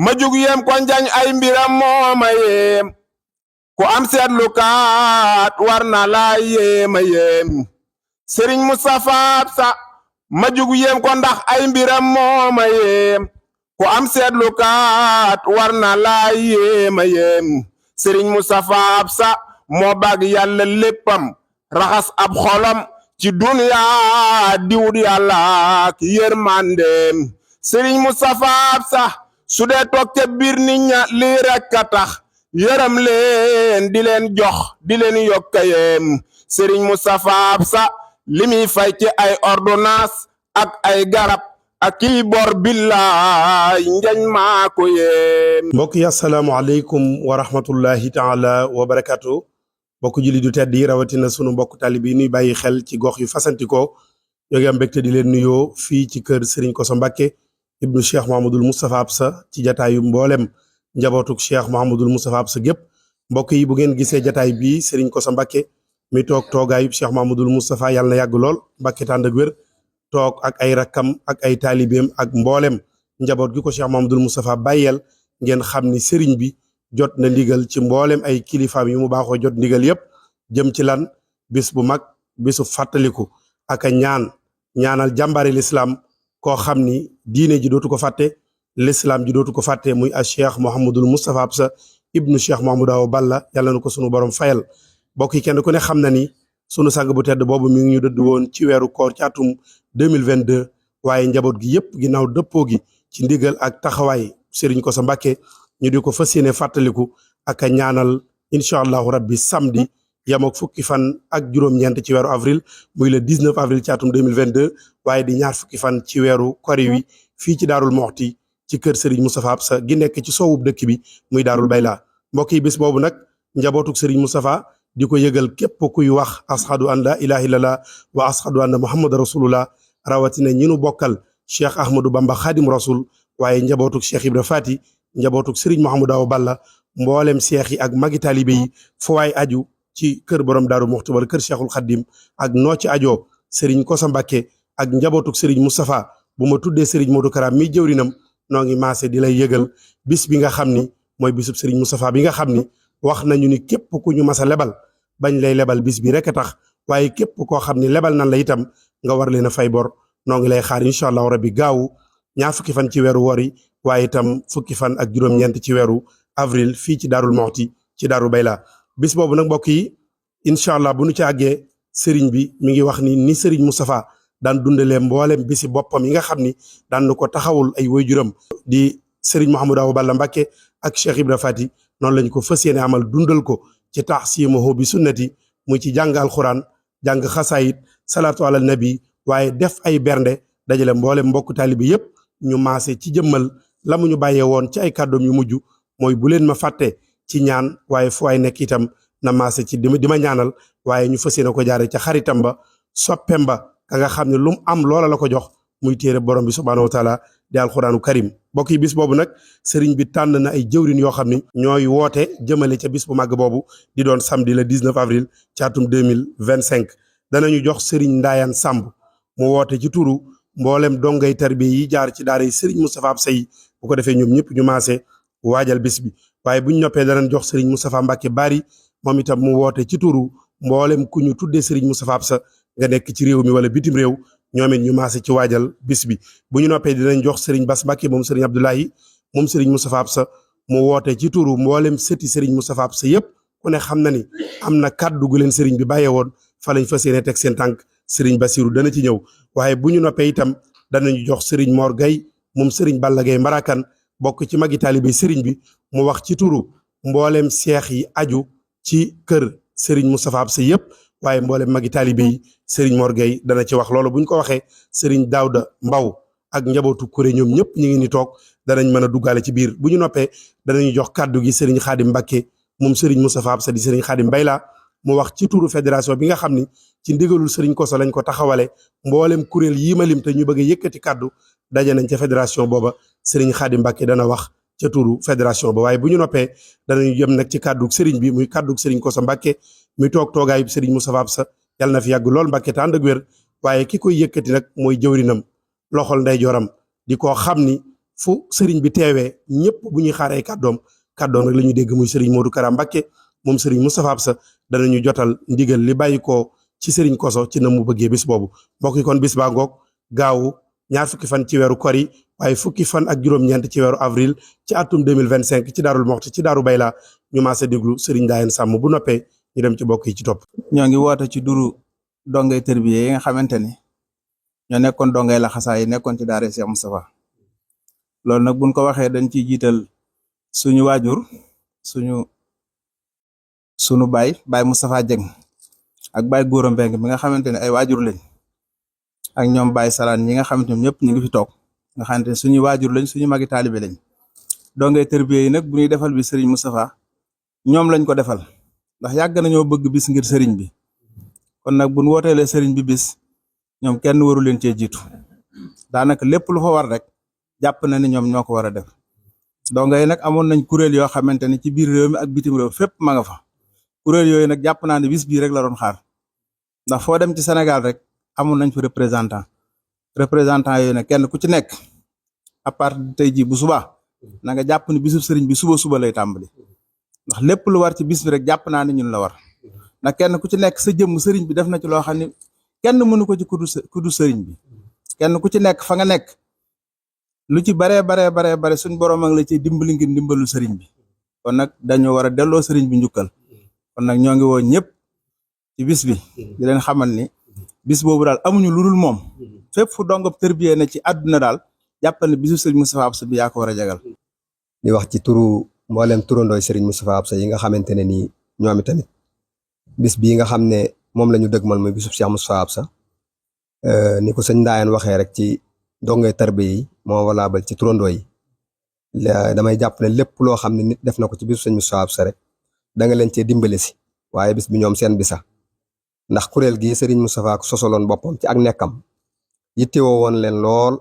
ma jug yem ko njañ ay mbiram mooma yem ku am seetlu kaat war na laa yéema yem Sëriñ Moustapha Absa ma jug yem ko ndax ay mbiram mooma yem ku am seetlu kaat war na laa yéema yem Sëriñ Moustapha Absa moo bag yàlla léppam raxas ab xolam ci duniyaa diwut yàlla ki yërmandeem Sëriñ Moustapha Absa su dee toog ca biir nit ña lii rekk a tax yërëm leen di leen jox di leen yokkayeem Sëriñ Moustapha Absa li muy fay ci ay ordonnance ak ay garab ak kiy bor billaay njañ maa ko yéem. mbokk yi asalaamaaleykum wa rahmatullahi taala wa barakaatu mbokk julli du tedd yi rawatina sunu mbokk talibi nuy bàyyi xel ci gox yu fasantikoo ñoo ngi am mbégte di leen nuyoo fii ci kër Serigne Kosso Mbacké ibnu Cheikh Mouhamadoul Moustapha Absa ci jataayu mboolem njabootuk Cheikh Mouhamadoul Moustapha Absa gépp mbokk yi bu ngeen gisee jataay bii Serigne Kosso Mbacké mi toog toogaayub Cheikh Mouhamadoul Moustapha yàlla na yàgg lool Mbacké tànd ak wér toog ak ay rakkam ak ay taalibeem ak mboolem njaboot gi ko Cheikh Mouhamadoul Moustapha bàyyeel ngeen xam ni Serigne bi jot na ndigal ci mboolem ay kilifaam yu mu baaxoo jot ndigal yépp jëm ci lan bis bu mag bisu fàttaliku ak a ñaanal jàmbaari l'islam koo xam ni diine ji dootu ko fàtte l'islam ji dootu ko fàtte muy a Cheikh Mouhamadoul Moustapha Absa ibnu Cheikh Mouhamadou Awa Balla yàlla na ko sunu borom fayal mbokk yi kenn ku ne xam na ni sunu sang bu tedd boobu mi ngi ñu dëdd woon ci weeru koor ci atum 2022 waaye njaboot gi yépp ginnaaw dëppoo gi ci ndigal ak taxawaay Serigne Kosso Mbacké ñu di ko fas yéene fàttaliku ak a ñaanal incha allahu rabbi samedi yamook fukki fan ak juróom-ñeent ci weeru avril muy le 19 avril ci atum 2022 waaye di ñaar fukki fan ci weeru kori wi fii ci Daarul Moxti ci kër Serigne Moustapha Absa gi nekk ci soowub dëkk bi muy Daarul Bayla mbokk yi bis boobu nag njabootuk Serigne Moustapha di ko yëgal képp kuy wax ashadu an la ilaha illallah wa ashadu anna muhammad rasulullah rawatina ñi nu bokkal Cheikh Ahmadou Bamba Khadim Rasoul waaye njabootuk Cheikh Ibra Fati njabootuk Serigne Mouhamadou Awa Balla mboolem seex yi ak magi taalibe yi fu waay aju ci kër borom Daaru Muxti wala kër Cheikhul Khadim ak noo ci ajoo Serigne Kosso Mbacké ak njabootuk Serigne Moustapha bu ma tuddee Serigne Modou Kara mi jëwrinam noo ngi maase di lay yëgal bis bi nga xam ni mooy bisub Serigne Moustapha bi nga xam ni wax nañu ni képp ku ñu mas a lebal bañ lay lebal bis bi rek a tax waaye képp koo xam ni lebal nan la itam nga war leen a fay bor noo ngi lay xaar incha allahu rabbi gaawu ñaar fukki fan ci weeru wori waaye itam fukki fan ak juróom-ñeent ci weeru avril fii ci Daarul Moxti ci Daaru Bayla bis boobu nag mbokk yi incha allah bu nu ci àggee Serigne bi mi ngi wax ni Serigne Moustapha daan dundalee mboolem bisi boppam yi nga xam ni daan na ko taxawul ay waajuram di Serigne Mouhamadou Awa Balla Mbacké ak Cheikh Ibra Fati noonu lañ ko fas yéene amal dundal ko ci taxsimuhu bi sunnati muy ci jàng alxuraan jàng xasaayit salaatu ala nabi waaye def ay bernde dajale mboolem mbokk taalibe yépp ñu maase ci jëmmal la mu ñu bàyyee woon ci ay kàddoom yu mujj mooy bu leen ma fàtte ci ñaan waaye fu waay nekk itam na maase ci di ma ñaanal waaye ñu fas yéene ko jaare ca xaritam ba soppem ba ka nga xam ne lu mu am loola la ko jox muy téere borom bi subhaanahu wa taala di alxuraanu karim mbokk yi bis boobu nag sëriñ bi tànn na ay jëwrin yoo xam ni ñooy woote jëmale ca bis bu màgg boobu di doon samedi le 19 avril ci atum 2025 danañu jox sëriñ Ndaayaan Samb mu woote ci turu mboolem dongay tarbiya yi jaar ci daara yi Serigne Moustapha Absa yi bu ko defee ñoom ñëpp ñu maase waajal bis bi waaye buñ noppee danañ jox Serigne Moustapha Mbacké Bari moom itam mu woote ci turu mboolem ku ñu tuddee Serigne Moustapha Absa nga nekk ci réew mi wala bitim réew ñoom it ñu maase ci waajal bis bi bu ñu noppee dinañ jox Serigne Bass Mbacké moom Serigne Abdoulaye moom Serigne Moustapha Absa mu woote ci turu mboolem sëti Serigne Moustapha Absa yëpp ku ne xam na ni am na kàddu gu leen Serigne bi bàyyee woon fa lañ fas yéene teg seen tànk Serigne Bassirou dana ci ñëw waaye bu ñu noppee itam danañu jox Serigne Mor Gueye moom Serigne Balla Gueye Mbarakan bokk ci magi taalibe Serigne bi mu wax ci turu mboolem seex yi aju ci kër Serigne Moustapha Absa yëpp waaye mboolem magi taalibe yi Serigne Mor Gueye dana ci wax loolu bu ñu ko waxee Serigne Daouda Mbaw ak njabootu kuré ñoom ñëpp ñu ngi ni toog danañ mën a duggaale ci biir bu ñu noppee danañu jox kàddu gi Serigne Khadim Mbacké moom Serigne Moustapha Absa di Serigne Khadim Bayla mu wax ci turu fédération bi nga xam ni ci ndigalul Serigne Kosso lañ ko taxawale mboolem kuréel yii ma lim te ñu bëgg a yëkkati kàddu daje nañ ca fédération booba Serigne Khadim Mbacké dana wax ca turu fédération ba waaye bu ñu noppee danañu jëm nag ci kàddug Serigne bi muy kàddug Serigne Kosso Mbacké muy toog toogaayub Serigne Moustapha Absa yàlla na fi yàgg lool Mbacké te ànd ak wér waaye ki koy yëkkati nag mooy jëwrinam loxol ndeyjooram di koo xam ni fu sëriñ bi teewee ñëpp bu ñuy xaaree kàddoom rek la ñuy dégg muy sëriñ Modou Kara Mbacké moom sëriñ Moustapha Absa danañu jotal ndigal li bàyyi ko ci sëriñ Koso ci na mu bëggee bis boobu mbokk yi kon bis baa ngoog gaawu ñaar fukki fan ci weeru kori waaye fukki fan ak juróom-ñeent ci weeru avril ci atum 2025 ci Daarul Moxti ci Daaru Bayla ñu maase déglu sëriñ Daayeen Sàmm bu noppee ñu dem ci bokk yi ci topp. ñoo ngi woote ci duru dongay tërbiye yi nga xamante ni ñoo nekkoon dongay la xasaa yi nekkoon ci daara Cheikh Moustapha loolu nag buñ ko waxee dañ ciy jiital suñu waajur sunu baay Moustapha Dieng ak baay Góora Mbeng bi nga xamante ne ay waajur lañ ak ñoom baay Salaan ñi nga xamante ñoom ñëpp ñu ngi fi toog nga xamante ne suñu waajur lañ suñu magi taalibe lañ dongay tërbiye yi nag bu ñuy defal bi Serigne Moustapha ñoom lañ ko defal ndax yàgg nañoo bëgg bis ngir sëriñ bi kon nag buñ wooteelee sëriñ bi bis ñoom kenn waru leen cee jiitu daanaka lépp lu fa war rek jàpp na ni ñoom ñoo ko war a def donga yi nag amoon nañ kuréel yoo xamante ni ci biir réew mi ak bitim réew fépp ma nga fa kuréel yooyu nag jàpp naa ne bis bii rek la doon xaar ndax foo dem ci Sénégal rek amoon nañ fi représentant yooyu nag kenn ku ci nekk à part tey jii bu subaa na nga jàpp ni bisub sëriñ bi suba lay tàmbali ndax lépp lu war ci bis bi rek jàpp naa ne ñun la war ndax kenn ku ci nekk sa jëmm sëriñ bi def na ci loo xam ne kenn mënu ko ci kudu sëriñ bi kenn ku ci nekk fa nga nekk lu ci bare suñ borom ak la ci dimbali ngir dimbalu sëriñ bi kon nag dañoo war a delloo sëriñ bi njukkal kon nag ñoo ngi woo ñëpp ci bis bi di leen xamal ni bis boobu daal amuñu lu dul moom fépp fu dongab tërbiye na ci àdduna daal jàppal ne bisu sëriñ Moustapha Absa bi yaa ko war a jagal di wax ci turu mboolem turandooy Serigne Moustapha Absa yi nga xamante ne nii ñoom tamit bis bii nga xam ne moom la ñu dëgmal muy bisub Cheikh Moustapha Absa ni ko sëñ Ndaayeen waxee rek ci dongay tarbiya yi moo walaabal ci turandoo yi damay jàpp ne lépp loo xam ne nit def na ko ci bisu sëñ Moustapha Absa rek da nga leen cee dimbale si waaye bis bi ñoom seen bisa ndax kuréel gi Serigne Moustapha sosoloon boppam ci ak nekkam yittewoo woon leen lool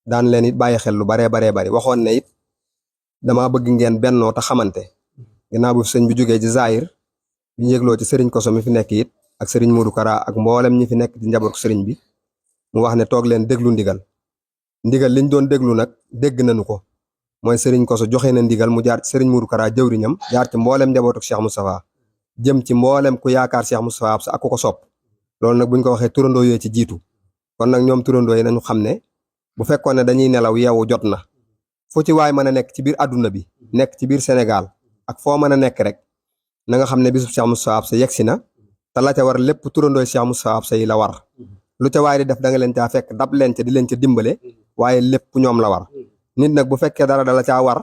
daan leen it bàyyi xel lu baree bari waxoon ne it dama bëgg ngeen bennoo te xamante ginnaaw bu sëñ bi jógee ci Zahir bi ñu yëgloo ci Serigne Koso mi fi nekk it ak Serigne Modou Kara ak mboolem ñi fi nekk di njaboot Serigne bi mu wax ne toog leen déglu ndigal liñ doon déglu nag dégg nañu ko mooy Serigne Koso joxe na ndigal mu jaar ci Serigne Modou Kara jëwriñam jaar ci mboolem njabootu Cheikh Moustapha jëm ci mboolem ku yaakaar Cheikh Moustapha Absa ak ku ko sopp loolu nag buñ ko waxee turandoo yooyu ci jiitu kon nag ñoom turandoo yi nañu xam ne bu fekkoon ne dañuy nelaw yeewu jot na fu ci waay mën a nekk ci biir àdduna bi nekk ci biir Sénégal ak foo mën a nekk rek na nga xam ne bisub Cheikh Moustapha Absa yegsi na te la ca war lépp turandooy Cheikh Moustapha Absa yi la war lu ca waay di def da nga leen caa fekk dab leen ca di leen ca dimbale waaye lépp ñoom la war nit nag bu fekkee dara dala caa war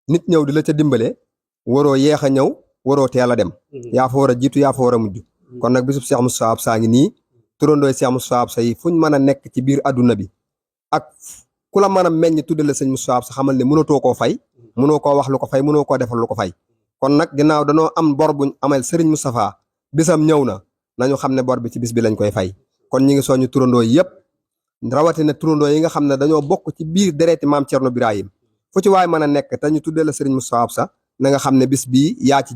nit ñëw di la ca dimbale waroo yeex a ñëw waroo teel a dem yaa fa war a jiitu yaa fa war a mujj kon nag bisub Cheikh Moustapha Absa ngi nii turandooy Cheikh Moustapha Absa yi fuñ mën a nekk ci biir àdduna bi ak ku la mën a meññ tudde la sëñ Moustapha Absa xamal ne mënatoo koo fay mënoo koo wax lu ko fay mënoo koo defal lu ko fay kon nag ginnaaw danoo am bor buñ amal Serigne Moustapha bisam ñëw na nañu xam ne bor bi ci bis bi lañ koy fay kon ñi ngi soñu turandoo yëpp rawatina turandoo yi nga xam ne dañoo bokk ci biir dereeti maam Thierno Birahim fu ci waay mën a nekk te ñu tudde la Serigne Moustapha Absa na nga xam ne bis bii yaa ci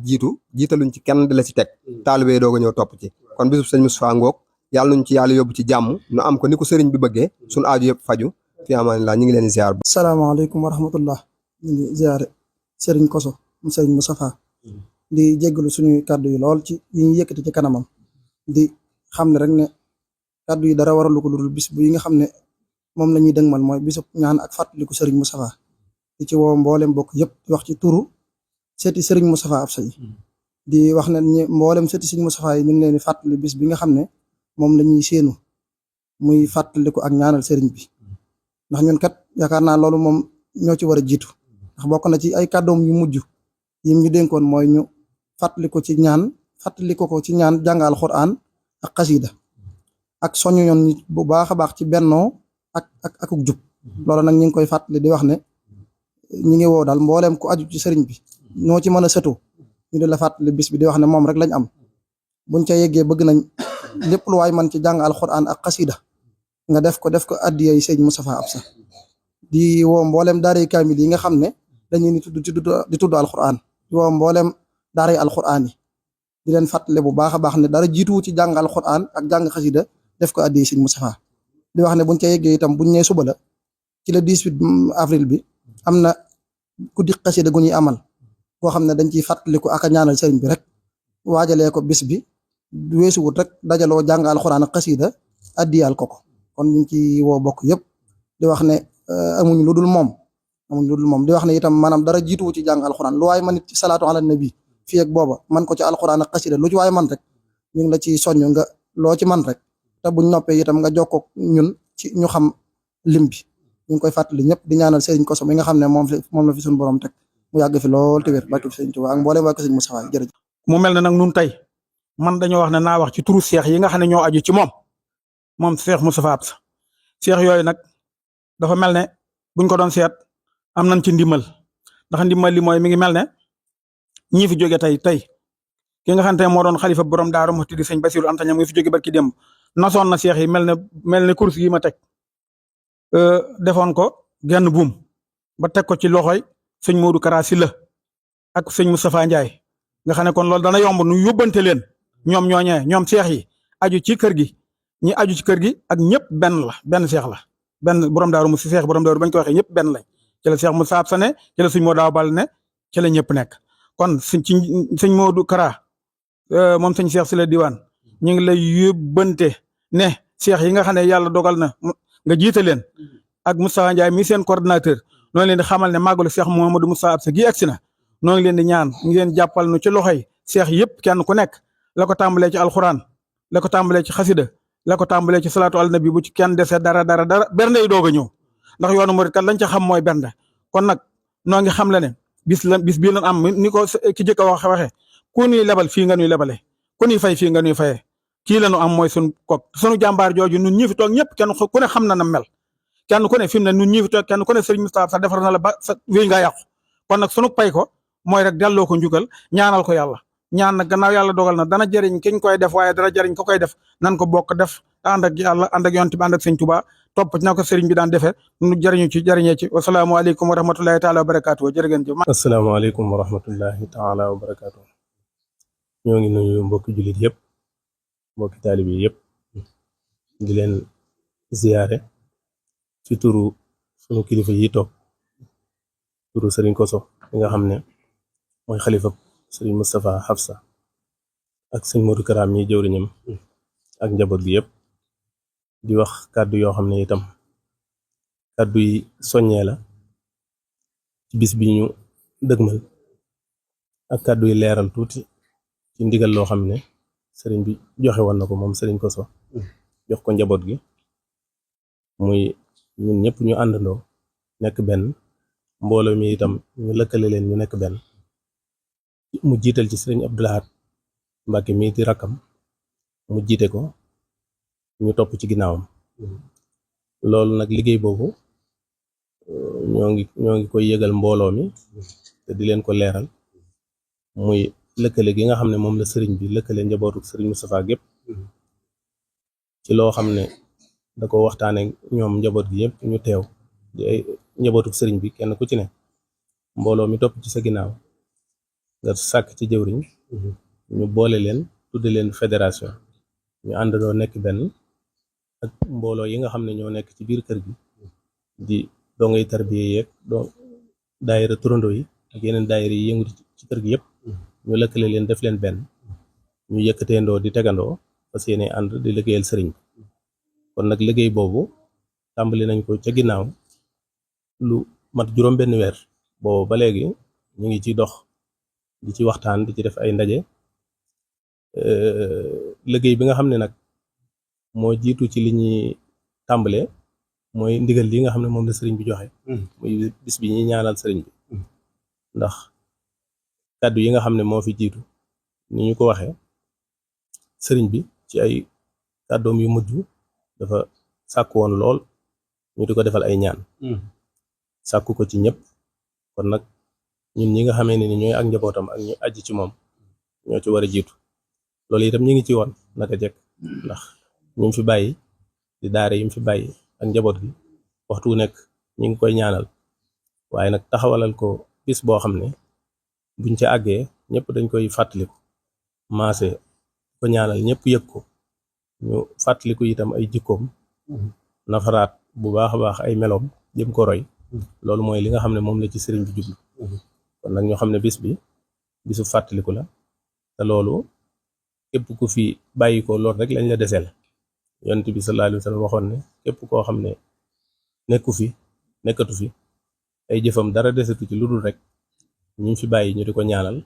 jiitaluñ ci kenn di la ci teg taalibe doog a ñëw topp ci kon bisub sëñ Moustapha ngoog yàlla nuñ ci yàlla yóbbu ci jàmm nu am ko ni ko sëriñ bi bëggee suñu aaju yëpp faju fi amaanillah ñu ngi leen di ziar. salaamaaleykum wa rahmatullah ñu ngi ziare Serigne Koso mu Serigne Moustapha di jéggalu suñuy kàddu yi lool ci yi ñu yëkkati ci kanamam di xam ne rek ne kàddu yi dara waralu ko lu dul bis bu yi nga xam ne moom la ñuy dëgmal mooy bisub ñaan ak fàttaliku Serigne Moustapha di ci woo mboolem bokk yëpp di wax ci turu seeti Serigne Moustapha Absa yi di wax ne mboolem seeti Serigne Moustapha yi ñu ngi leen di fàttali bis bi nga xam ne moom la ñuy séenu muy fàttaliku ak ñaanal Serigne bi ndax ñun kat yaakaar naa loolu moom ñoo ci war a jiitu ndax bokk na ci ay kàddoom yu mujj yim ñu dénkoon mooy ñu fàttaliku ci ñaan fàttaliku ko ci ñaan jàng alxuraan ak xasida ak soñu yoon nit bu baax a baax ci bennoo ak jub loolu nag ñu ngi koy fàttali di wax ne ñi ngi woo daal mbooleem ku aju ci sëriñ bi noo ci mën a sëtu ñu di la fàttali bis bi di wax ne moom rek lañ am buñ ca yeggee bëgg nañ lépp lu waay man ci jàng alxuraan ak xasida nga def ko addiyay sëñ Moustapha Absa di woo mboolem daaray kaamil yi nga xam ne dañuy ni di tudd alxuraan di woo mboolem daaray alxuraan yi di leen fàttale bu baax a baax ne dara jiituwu ci jàng alxuraan ak jàng xasida def ko addiyay sëñ Moustapha di wax ne buñ ca yeggee itam buñ ñee suba la ci le 18 avril bi am na guddi xasida gu ñuy amal boo xam ne dañ ciy fàttaliku ak a ñaanal sëriñ bi rek waajalee ko bis bi weesuwut rek dajaloo jàng alxuraan ak xasida addiyal ko kon ñu ngi ci woo bokk yëpp di wax ne amuñ lu dul moom di wax ne itam maanaam dara jiituwu ci jàng alxuraan lu waay man it ci salaatu ala nabi fii ak booba man ko ci alxuraan ak xasida lu ci waay man rek ñu ngi la ci soññ nga loo ci man rek te buñ noppee itam nga jokkoo ñun ci ñu xam lim bi ñu ngi koy fàttali ñëpp di ñaanal Serigne Kosso mi nga xam ne moom la fi suñu borom teg mu yàgg fi lool te wér barke fi Serigne Touba ak mboolem waa Serigne Moustapha jërëjëf. mu mel ne nag nun tey man dañoo wax ne naa wax ci turu seex yi nga xam ne ñoo aju ci moom Seex Moustapha Absa seex yooyu nag dafa mel ne buñ ko doon seet am nañ ci ndimbal ndax ndimbal li mooy mi ngi mel ne ñii fi jóge tey ki nga xam ne moo doon xalifa borom Daaru Muxti di sëñ Basiru Anta Ñaŋ mi fi jóge barki démb nasoon na seex yi mel ne course yi ma teg defoon ko genn buum ba teg ko ci loxoy sëñ Modou Kara Sylla ak sëñ Moustapha Ndiaye nga xam ne kon loolu dana yomb nu yóbbante leen ñoom ñooñee ñoom seex yi aju ci kër gi ñi aju ci kër gi ak ñëpp benn seex la benn borom Daaru Muxti seex borom Daaru bañ ko waxee ñëpp benn lañ ci la Seex Moussa Absa ne ci la sëñ Modou Awa Balla ne ci la ñëpp nekk kon sëñ Modou Kara moom sëñ Seex Sylla diwaan ñu ngi lay yóbbante ne seex yi nga xam ne yàlla dogal na nga jiite leen ak Moustapha Ndiaye mi seen coordinateur noo leen di xamal ne màggalu Seex Mouhamadou Moustapha Absa gi agsi na noo ngi leen di ñaan ngeen jàppal nu ci loxoy seex yëpp kenn ku nekk la ko tàmbalee ci alxuraan la ko tàmbalee ci xasida la ko tàmbalee ci salaatu al nabi bu ci kenn dese dara bernde yi doog a ñëw ndax yoonu murit kat lañ ca xam mooy bernde kon nag noo ngi xam le ne bis bii lan am ni ko ki jëkk a waxe ku ñuy lebal fii nga ñuy lebale ku ñuy fay fii nga ñuy fayee kii la ñu am mooy sunu jàmbaar jooju ñun ñi fi toog ñëpp kenn ku ne xam na mel kenn ku ne fi mu ne ñun ñi fi toog kenn ku ne Serigne Moustapha sax defar na la ba sa wéy nga yàqu kon nag sunu pay ko mooy rek delloo ko njukkal ñaanal ko yàlla ñaan nag gannaaw yàlla dogal na dana jëriñ kiñ koy def waaye dana jëriñ ko koy def nan ko bokk def ànd ak yàlla ànd ak yonent bi ànd ak Sëñ Tuubaa topp na ko Serigne bi daan defee nu jëriñu ci jëriñee ci wasalaamaaleykum wa rahmatullahi taala wa barakaatu jërë ngeen jëf. asalaamaaleykum wa rahmatullahi taala wa barakaatu. ñoo ngi nuyu mbokki jullit yëpp mbokki taalib yi yëpp di leen ziyaare ci turu sunu kilifa yi toog turu Serigne Kosso mi nga xam ne mooy xalifa Serigne Moustapha Absa ak sëñ Modou Kara mi jëwriñam ak njaboot gi yëpp di wax kàddu yoo xam ne itam kàddu yi soññee la ci bis bi ñu dëgmal ak kàddu yi leeral tuuti ci ndigal loo xam ne sëriñ bi joxe woon na ko moom Serigne Kosso jox ko njaboot gi muy ñun ñëpp ñu àndandoo nekk benn mbooloo mi itam ñu lëkkale leen ñu nekk benn mu jiital ci Serigne Abdou Lahad Mbacke mii di rakkam mu jiite ko ñu topp ci ginnaawam loolu nag liggéey boobu ñoo ngi koy yëgal mbooloo mi te di leen ko leeral muy lëkkale gi nga xam ne moom la sëriñ bi lëkkale njabootu Serigne Moustapha gépp ci loo xam ne da ko waxtaane ñoom njaboot gi yëpp ñu teew di ay njabootu sëriñ bi kenn ku ci ne mbooloo mi topp ci sa ginnaaw nga sàkk ci jëwriñ ñu boole leen tudde leen fédération ñu àndandoo nekk benn ak mbooloo yi nga xam ne ñoo nekk ci biir kër gi di dongay tarbiye yeeg daayira turando yi ak yeneen daayira yi yëngu ci kër gi yëpp ñu lëkkale leen def leen benn ñu yëkkateendoo di tegandoo fas yéene ànd di liggéeyal sëriñ bi kon nag liggéey boobu tàmbali nañ ko ca ginnaaw lu mat juróom benn weer boobu ba léegi ñu ngi ci dox di ci waxtaan di ci def ay ndaje liggéey bi nga xam ne nag moo jiitu ci li ñuy tàmbale mooy ndigal li nga xam ne moom la sëriñ bi joxe muy bis bi ñuy ñaanal sëriñ bi ndax kàddu yi nga xam ne moo fi jiitu ni ñu ko waxee sëriñ bi ci ay kàddoom yu mujj dafa sàkku woon lool ñu di ko defal ay ñaan sàkku ko ci ñëpp kon nag ñun ñi nga xamee ne ni ñooy ak njabootam ak ñu aji ci moom ñoo ci war a jiitu loolu itam ñi ngi ci woon naka jekk ndax ñu fi bàyyi di daare yi mu fi bàyyi ak njaboot gi waxtu wu nekk ñi ngi koy ñaanal waaye nag taxawalal ko bis boo xam ne buñ ca àggee ñëpp dañ koy fàttaliku maase ko ñaanal ñëpp yëg ko ñu fàttaliku itam ay jikkoom nafaraat bu baax a baax ay meloom jëm ko roy loolu mooy li nga xam ne moom la ci sëriñ bi jublu kon nag ñoo xam ne bis bi bisu fàttaliku la te loolu képp ku fi bàyyi ko loolu rek lañ la deseel yonent bi sallallahu alayhi wa sallam waxoon ne képp koo xam ne nekkatu fi ay jëfam dara desatu ci lu dul rek ñu fi bàyyi ñu di ko ñaanal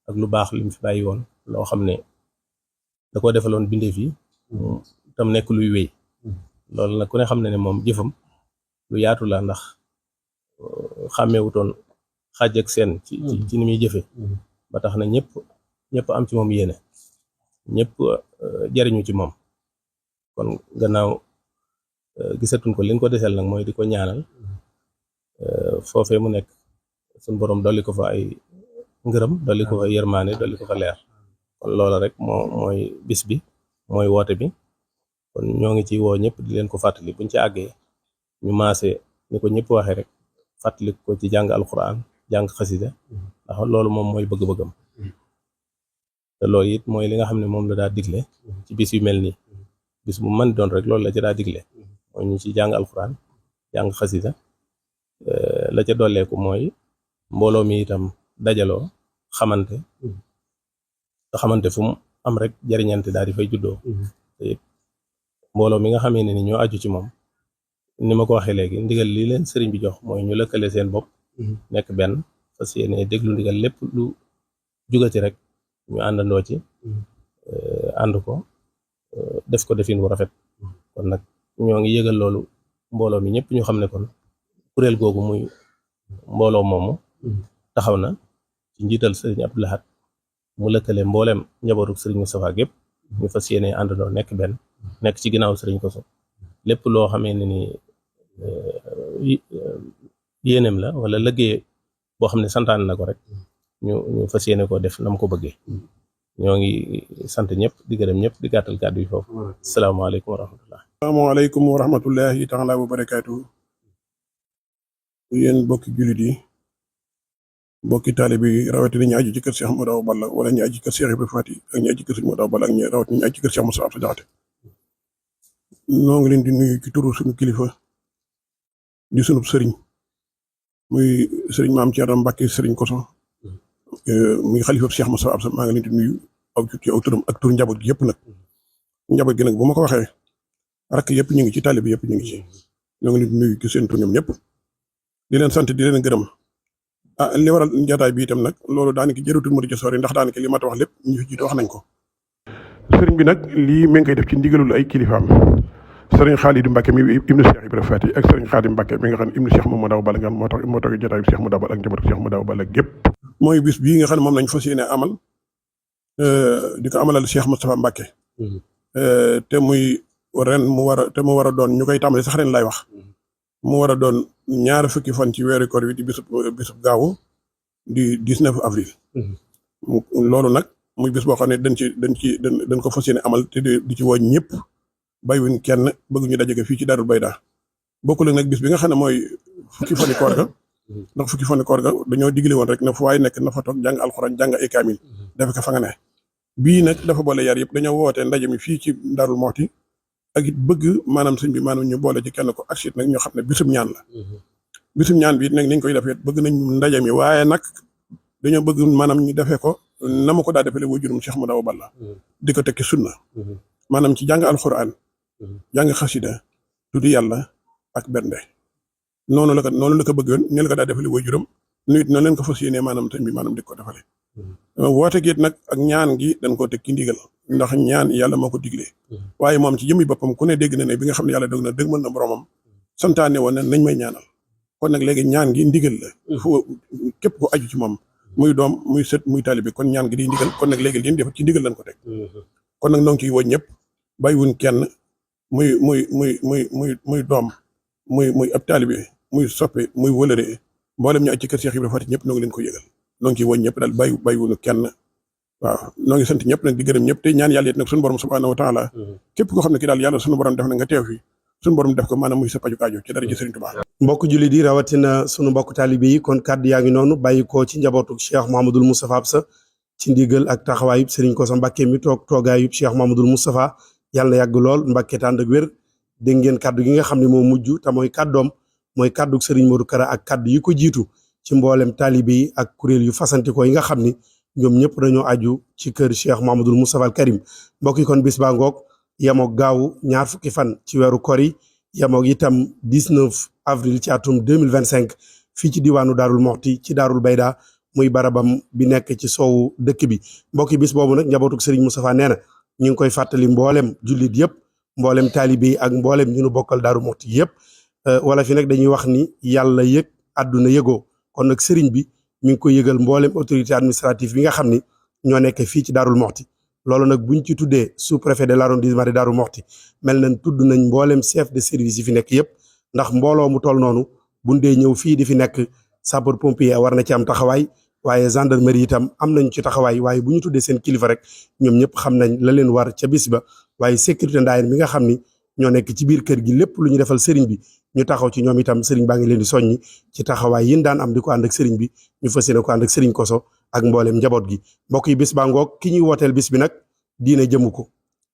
ak lu baax li mu fi bàyyi woon loo xam ne da ko defaloon bindee fi tam nekk luy wéy loolu nag ku ne xam ne ne moom jëfam lu yaatu la ndax xàmmeewutoon xaaj ak seen ci ni muy jëfe ba tax na ñëpp am ci moom yéene ñëpp jariñu ci moom kon gannaaw gisatuñ ko liñ ko desel nag mooy di ko ñaanal foofee mu nekk suñ boroom dolli ko fa ay ngërëm dolli ko fa yërmaane dolli ko fa leer kon loola rek mooy bis bi mooy woote bi kon ñoo ngi ci woo ñëpp di leen ko fàttali buñ ci àggee ñu maase ni ko ñëpp waxee rek fàttali ko ci jàng alquran jàng xasida ndax loolu moom mooy bëgg-bëggam te loolu it mooy li nga xam ne moom la daa digle ci bis yu mel nii bis bu mën doon rek loolu la ca daa digle mooy ñu ci jàng alquran jàng xasida la ca dolleeku mooy mbooloo mi itam dajaloo xamante fu mu am rek jariñante daal di fay juddoo te it mbooloo mi nga xamee ne ni ñoo aju ci moom ni ma ko waxee léegi ndigal li leen sëriñ bi jox mooy ñu lëkkale seen bopp nekk benn fas yéene déglu ndigal lépp lu jugati rek ñu àndandoo ci ànd ko def ko defin bu rafet kon nag ñoo ngi yëgal loolu mbooloo mi ñëpp ñu xam ne kon kuréel googu muy mbooloo moomu taxaw na ci njiital sëriñ Abdou Lahad mu lëkkale mbooleem njabootu sëriñ Moustapha gépp ñu fas yéene àndandoo nekk benn nekk ci ginnaaw sëriñ Kosso lépp loo xamee ne ni yéeneem la wala liggéey boo xam ne santaan na ko rek ñu fas yéene koo def na mu ko bëggee ñoo ngi sant ñëpp di gërëm ñëpp di gàttal kàddu yi foofu salaamaaleykum wa rahmatullah asalaamaaleykum wa rahmatullahi taala wa barakaatu yéen bokki jullit yi bokki taalibe yi rawatina ñu aju ci kër Cheikh Modou Awa Balla wala ñu aju ci kër Cheikh Ibrahima Fati ak ñu aju ci kër Modou Awa Balla ak ñu rawatina ñu aju ci kër Cheikh Moussa Absa Jaxate noo ngi leen di nuyu ci turu suñu kilifa di sunub sëriñ muy sëriñ maam Thierno Mbacke sëriñ Kosso muy xalifa Cheikh Moussa Absa maa ngi leen di nuyu ci aw turam ak tur njaboot gi yëpp nag njaboot gi nag bu ma ko waxee rakk yëpp ñu ngi ci taalibe yëpp ñu ngi ci ñoo ngi leen di nuyu ci seen tur ñoom ñëpp di leen sant di leen gërëm li waral jotaay bi itam nag loolu daanaka jërutul mu di ci sori ndax daanaka li ma wax lépp ñu fi jiitu wax nañ ko. sëriñ bi nag lii mi ngi koy def ci ndigalul ay kilifaam sëriñ Khalidou Mbacke mi ibnu Cheikh Ibrahima Fati ak sëriñ Khadim Mbacke mi nga xam ne ibnu Cheikh Modou Awa Balla nga moo tax jotaay bi Cheikh Modou Awa Balla ak njabootu Cheikh Modou Awa Balla gépp mooy bis bii nga xam ne moom lañ fas yéene amal di ko amalal Cheikh Moustapha Mbacke te muy ren mu war a doon ñu koy tàmbali sax ren lay wax mu war a doon ñaar fukki fan ci weeru koor wi di bisub gaawu di 19 avril loolu nag muy bis boo xam ne dañ ko fas yéene amal te di ci woo ñëpp bàyyiwuñ kenn bëgg ñu daje fii ci Darou Bayda bokkul nag bis bi nga xam ne mooy fukki fani koor ga ndax fukki fani koor ga dañoo digle woon rek ne fu waay nekk na fa toog jàng alxuraan jàng ay kaamil dafa ko fa nga ne bii nag dafa boole yar yëpp dañoo woote ndaje mi fii ci Darou Mouhty ak it bëgg maanaam sëñ bi maanaam ñu boole ci kenn ko ak nag ñoo xam ne bisum ñaan la bisum ñaan bi nag niñ koy defee bëgg nañ ndaje mi waaye nag dañoo bëgg maanaam ñu defee ko na ma ko daa defee wajurum Cheikh Modou Awa Balla di ko tekki sunna maanaam ci jàng alxuraan jàng xasida tuddi yàlla ak bernde noonu la ko bëggoon ne la ko daa defale wajuram nu it noonu leen ko fas yéenee maanaam sëñ bi maanaam di ko defale woote gi it nag ak ñaan gi dañ koo teg ci ndigal ndax ñaan yàlla moo ko diglee waaye moom ci jëmmi boppam ku ne dégg na ne bi nga xam ne yàlla dog na dëgg mën na boromam santaane woon ne nañ may ñaanal kon nag léegi ñaan gi ndigal la fu képp ko aju ci moom muy doom muy sët muy taalibe kon ñaan gi di ndigal kon nag léegi li ñu def ci ndigal lañ ko teg kon nag noo ngi ciy woo ñëpp bàyyiwuñ kenn muy doom muy ab taalibe muy soppe muy wëlëre mboolem ñu aj ci kër Cheikh Ibrahima Fati ñëpp noo ngi leen ko yëgal noo ngi ciy woo ñëpp daal bàyyiwuñu kenn waaw noo ngi sant ñëpp nag di gërëm ñëpp te ñaan yàlla it nag suñu borom subhanahu wa taala képp koo xam ne ki daal yàlla suñu borom def na nga teew fi suñu borom def ko maanaam muy sa paju aajo ci dara ji Sëriñ Tuubaa mbokk jullit yi rawatina sunu mbokk taalibe yi kon kàddu yaa ngi noonu bàyyi ko ci njabootu Cheikh Mouhamadoul Moustapha Absa ci ndigal ak taxawaayub Serigne Kosso Mbacke mi toogaayub Cheikh Mouhamadoul Moustapha yàlla na yàgg lool Mbacke tànd ak wér dégg ngeen kàddu gi nga xam ne moo mujj te mooy kàddoom mooy kàddu Serigne Modou Kara ak kàddu yi ko jiitu ci mboolem taalibe yi ak kuréel yu fasantikoo yi nga xam ni ñoom ñëpp dañoo aju ci kër Cheikh Mouhamadoul Moustapha al Karim mbokk yi kon bis baa ngoog yemoog gaaw ñaar fukki fan ci weeru kor yi yemoog itam 19 avril ci atum 2025 fii ci diwaanu Daarul Moxti ci Daarul Bayda muy barabam bi nekk ci soowu dëkk bi mbokki bis boobu nag njabootuk Serigne Moustapha nee na ñu ngi koy fàttali mboolem jullit yëpp mboolem taalibe yi ak mboolem ñu nu bokkal Daaru Moxti yëpp wala fi nag dañuy wax ni yàlla yëg àdduna yëgoo kon nag Serigne bi mi ngi koy yëgal mboolem autorité administrative bi nga xam ni ñoo nekk fii ci Daarul Moxti loolu nag buñ ci tuddee sous préfet de l'arrondissement de Daaru Moxti mel nañ tudd nañ mboolem chef de service yi fi nekk yëpp ndax mbooloo mu toll noonu buñ dee ñëw fii di fi nekk sapeur pompier war na ci am taxawaay waaye gendarmerie itam am nañ ci taxawaay waaye bu ñu tuddee seen kilifa rek ñoom ñëpp xam nañ la leen war ca bis ba waaye sécurité ndaayeen mi nga xam ni ñoo nekk ci biir kër gi lépp lu ñu defal sëriñ bi ñu taxaw ci ñoom itam sëriñ baa ngi leen di soññi ci taxawaay yin daan am di ko ànd ak sëriñ bi ñu fas yéene ko ànd ak sëriñ Koso ak mboolem njaboot gi mbokk yi bis baa ngoog ki ñuy wooteel bis bi nag diine jëmu ko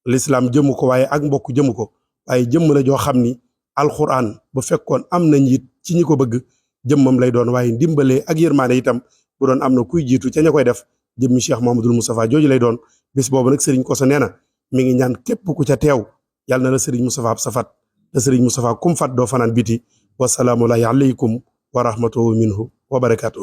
l'islam jëmu ko waaye ak mbokk jëmu ko waaye jëmm la joo xam ni alxuraan bu fekkoon am na njiit ci ñi ko bëgg jëmmam lay doon waaye ndimbalee ak yërmaane itam bu doon am na kuy jiitu ca ña koy def jëmmi Cheikh Mouhamadoul Moustapha jooju lay doon bis boobu nag sëriñ Koso nee na mi ngi ñaan képp ku ca teew yàlla na la sëriñ Moustapha ab safat te sëriñ Moustapha kum fat doo fanaan biti wasalaamu aleykum wa rahmatuhu minhu wa barakaatu.